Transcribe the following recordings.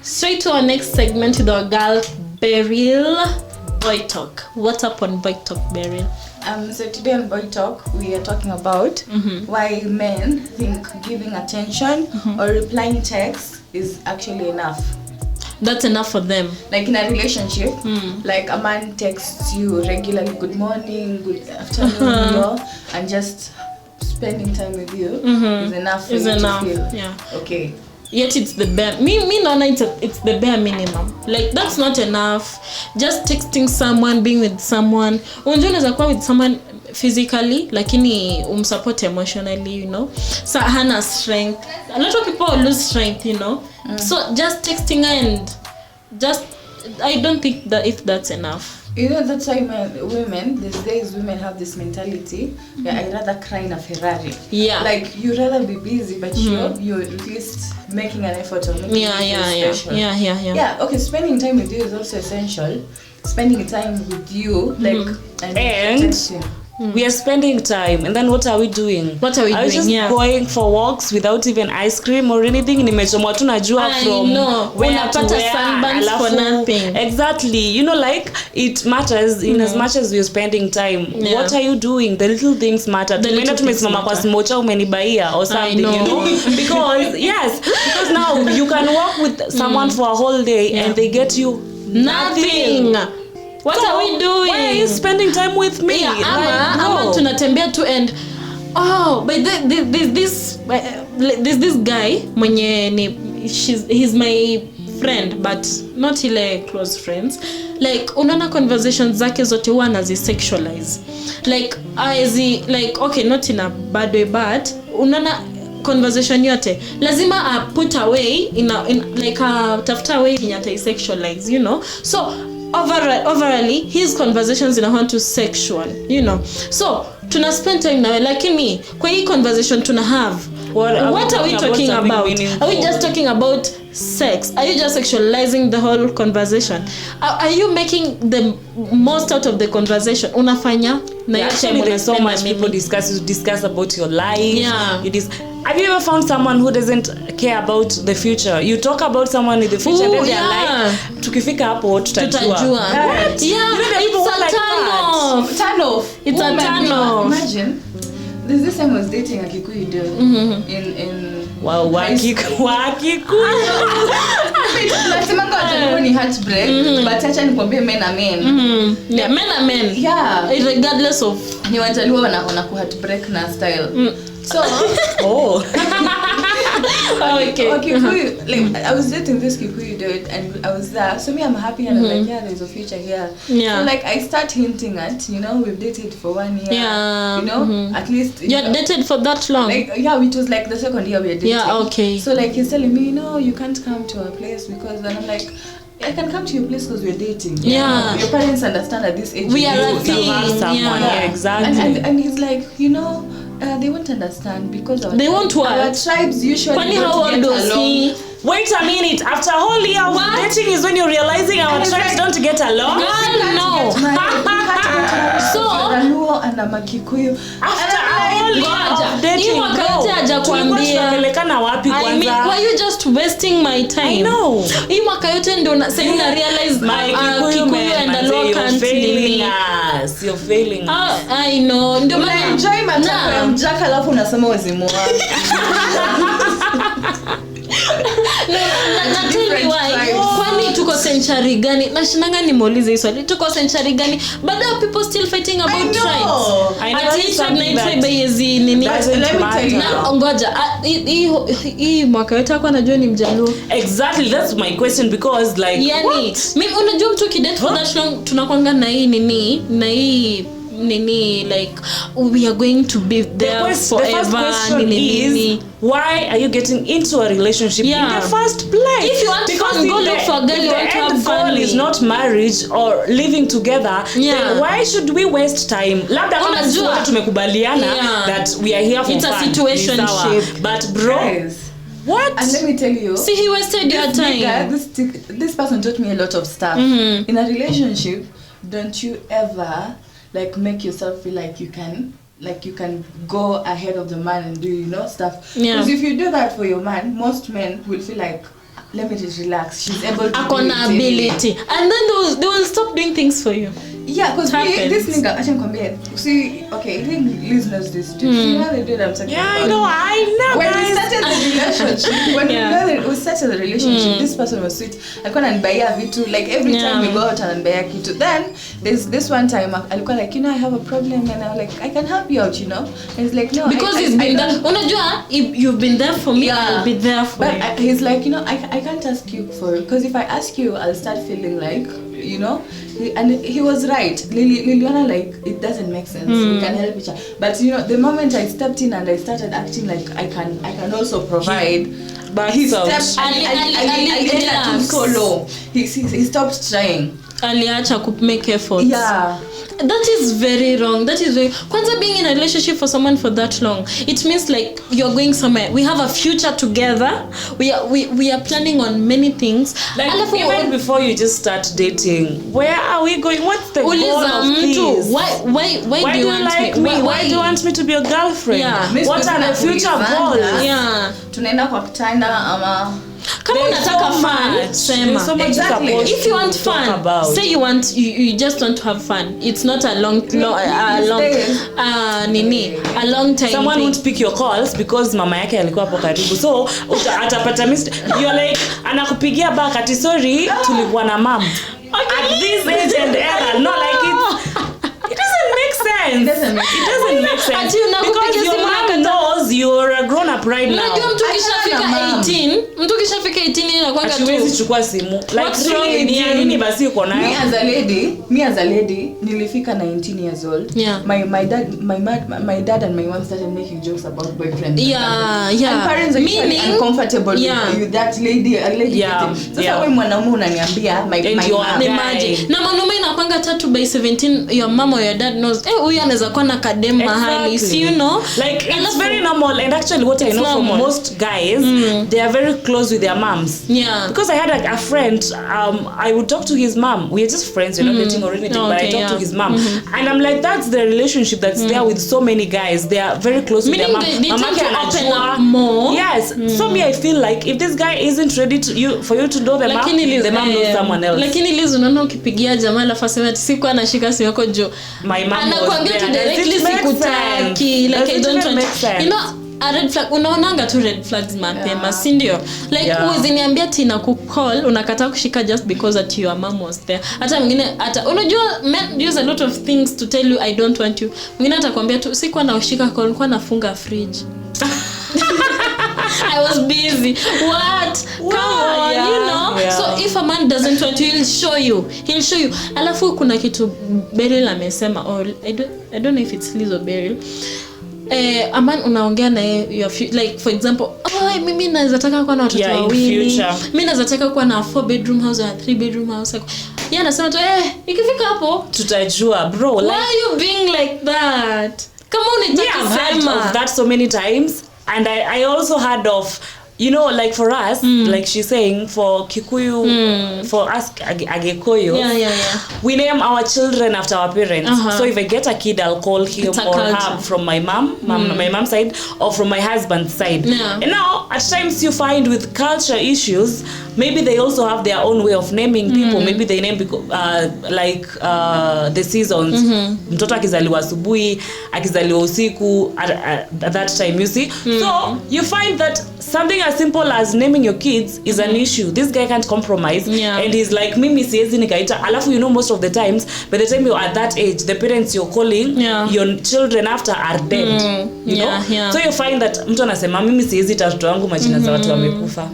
Straight to our next segment with our girl Beryl. Boy Talk. What's up on Boy Talk, Beryl? So today on Boy Talk, we are talking about why men think giving attention or replying texts is actually enough. That's enough for them. Like in a relationship, like a man texts you regularly, good morning, good afternoon, and just spending time with you is enough for you to feel okay. Yet it's the bare it's the bare minimum. Like that's not enough. Just texting someone, being with someone. Unajua unaweza kuwa with someone physically lakini umsupport emotionally, you know. So hana strength. A lot of people lose strength, you know. So just texting and just I don't think that if that's enough. You know, that's why women these days, women have this mentality that I'd rather cry in a Ferrari. Yeah. Like you'd rather be busy, but you're at least making an effort of making it special. Yeah. Okay, spending time with you is also essential. Spending time with you, like and we are spending time, and then what are we doing? I was just going for walks without even ice cream or anything. Nimechomwa tu najua from where to where, sunburns for nothing. Exactly. You know, like it matters in as much as we're spending time. What are you doing? The little things matter. Tumeenda tumesimama kwa smocha umenibaia or something, you know? because now you can walk with someone for a whole day and they get you nothing. What are we doing? Why are you spending time with me? Ama tunatembea to end. But this guy mwenye he's my friend but not ile close friends. Like unaona conversations zake zote huwa anazisexualize. Like okay, not in a bad way, but unaona conversation yote lazima put away in like tafuta way yenye sexualize, you know. So overally his conversations want to sexual, you know. So tuna spend time nawe lakini kwa hii conversation tuna have what are we talking about? Are we just talking about sex? Are you just sexualizing the whole conversation? Are you making the most out of the conversation? Unafanya na actually there's so much people discuss about your life. Have you ever found someone who doesn't care about the future? You talk about someone in the future, then they're like, tukifika hapo tutajua. It's a turn off. It's a turn off. Imagine, this time I was dating a Kikuyu dude in wow, Kikuyu. Nasema kwa jambo ni heartbreak, but acha nikwambie men are men. Men are men. Yeah. Regardless of ni wajaluo wanaku heartbreak na style. So okay, like I was dating this Kikuyu dude and I was there, so me I'm happy and I'm like there's a future here. So like I start hinting at, you know, we've dated for 1 year, you know, at least you're dated for that long. Like it was like the second year we were dating. Okay. So like he's telling me, you know, you can't come to our place because, and I'm like, I can come to your place because we're dating. Your parents understand at this age we are a thing. Exactly. And he's like, you know, they won't understand because they won't what? Our tribes usually don't get along. Wait a minute, after a whole year of dating is when you're realizing our tribes don't get along? No. So and I'm a Kikuyu. After a whole year of dating, why you just wasting my time? I know. Hii mwaka yote ndio na realize Kikuyu and the local country. You're failing us. I know. Ndio maana enjoy matako ya mjaka alafu unasema wezimwa. Na tell me why. Kwani tuko century gani? Nashinanga nimuulize hii swali. Tuko century gani? But there are people still fighting about tribes. I know tribe yezi nini? Ngoja. Hii mwaka yote kwa najua ni mjaluo. Exactly, that's my question because like yani mimi unajua mtu kidate for that long tunakwanga na hii nini like we are going to be there forever. The first question is why are you getting into a relationship in the first place? If you want to go look for a girl, you want to have fun. Goal is not marriage or living together. Then why should we waste time? Labda kama sisi tumekubaliana that we are here for it's fun. It's a situationship. But bro, what? And let me tell you. See, he wasted your time. This person taught me a lot of stuff. In a relationship, don't you ever like make yourself feel like you can go ahead of the man and do, you know, stuff. Because if you do that for your man, most men will feel like let me just relax. She's able to akona ability, and then they will stop doing things for you. Yeah, because this nigga, I can compare. See, okay, I think Liz knows this too. See how they do that? I'm talking about. I know. When we started the relationship, we started the relationship, this person was sweet. I couldn't unbuy vitu. Like every time we go out and unbuy kitu. Then there's this one time I look like, I have a problem, and I'm like, I can help you out, And he's like, no, because he's been there. Unajua, if you've been there for me, I'll be there for you. But he's like, I can't ask you for, because if I ask you, I'll start feeling like, and he was right. Liliana, like, it doesn't make sense. We can help each other. But the moment I stepped in and I started acting like I can also provide, but he stepped and so low. He stopped trying. Aliacha could make efforts. Yeah. That is very wrong. That is very. Kwanza, being in a relationship for someone for that long, it means like you're going somewhere. We have a future together. We are planning on many things. Like even before you just start dating, where are we going? What's the goal of this? Why do you want like me? Why do you want me to be your girlfriend? Yeah. What are the future goals? Yeah. Tunaenda kwa kitanda ama kama unataka fun, sema. Exactly. If you want fun, say you just want to have fun. It's not a long time. Someone won't pick your calls because mama yake alikuwa hapo karibu. So atapata you're like anakupigia back ati sorry tulikuwa na mom. At this age and era, not like it doesn't make sense. It doesn't make sense. Because your mom knows you're a grown up right now. Unajua mtu kishafika 18 inakuwa tu. Hatuwezi chukua simu. Like nini basi uko nayo? Me as a lady, nilifika 19 years old. Yeah. My dad and my mom started making jokes about boyfriend. Yeah. And parents are uncomfortable with that lady, a lady. Sasa wewe mwanaume unaniambia my imagine. Na mwanaume inakwanga 3 by 17, your mom or your dad knows. Huyu anaweza kuwa na kadem mahali. See, like it's very normal, and actually what I know from most guys, they are very close with their moms. Yeah. Because I had a friend, I would talk to his mom. We are just friends, we're not dating or anything, but I talk to his mom. And I'm like, that's the relationship that's there with so many guys. They are very close with their mom. They tend to open up more. Yes. So me, I feel like if this guy isn't ready for you to know the mom knows someone else. Lakini Liz, unaona ukipigia jamaa la fasema ati siku anashika simu yako jo. My mom anakuambia tu directly sikutaki. Like I don't want. A red flag, unaonanga tu red flags mapema, si ndio? Like uweziniambia tina kucall unakataa kushika just because that your mom was there. Hata mwingine unajua men use a lot of things to tell you I don't want you. Mwingine atakwambia tu sikuwa naushika call, nilikuwa nafunga fridge. I was busy. What? Come on, So if a man doesn't want you, he'll show you. Alafu kuna kitu Beryl amesema, or I don't know if it's Liz or Beryl. A man unaongea na like for example, mimi naweza taka kuwa na watoto wawili. Mimi naweza taka kuwa na 4 bedroom house or 3 bedroom house. Yeye anasema tu ikifika hapo tutajua, bro. Why are you being like that? Come on, it's of that so many times. And I also heard of, like for us, like she's saying, for Kikuyu, for us Agekuyu, we name our children after our parents. So if I get a kid, I'll call him or her from my my mom's side, or from my husband's side. And now, at times you find with culture issues, maybe they also have their own way of naming people. Maybe they name like the seasons. Mtoto akizaliwa asubuhi, akizaliwa usiku, at that time, you see. So you find that something as simple as naming your kids is an issue. This guy can't compromise, and he's like, mimi siezi nikaita. Alafu most of the times, by the time you're at that age, the parents you're calling your children after are dead. You know? So you find that mtu anasema mimi siezi ita watoto wangu majina za watu wamekufa.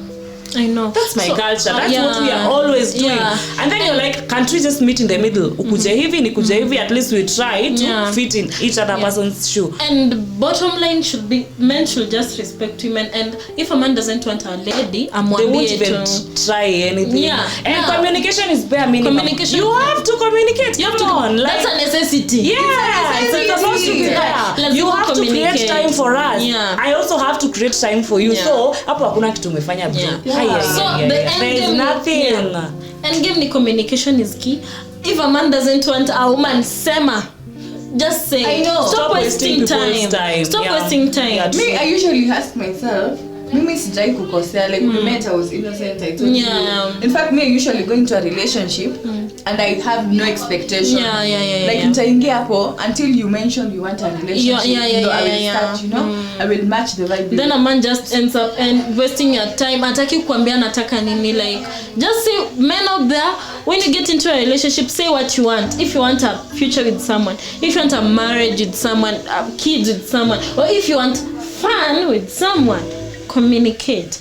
I know. That's my culture. That's what we are always doing. And then you're like, can't we just meet in the middle? Ukuje hivi, nikuje hivi, at least we try to fit in each other person's shoe. And bottom line should be, men should just respect women. And if a man doesn't want a lady, they won't even try anything. And communication is bare minimum. You have to communicate. That's a necessity. It's supposed to be there. You have to create time for us. I also have to create time for you. So, hapo hakuna kitu umefanya bro. The end game ni communication is key. If a man doesn't want a woman, sema. Just say. I know. Stop wasting time. Stop wasting time. Me, I usually ask myself, mimi sijai kukosea, like we met, I was innocent, I told you. In fact, me usually go into a relationship and I have no expectation. Like nitaingia hapo until you mention you want a relationship. I will start, you know, I will match the vibe. Then a man just ends up and wasting your time. Ataki kuambia nataka nini, like just say, men out there, when you get into a relationship, say what you want. If you want a future with someone, if you want a marriage with someone, kids with someone, or if you want fun with someone, communicate.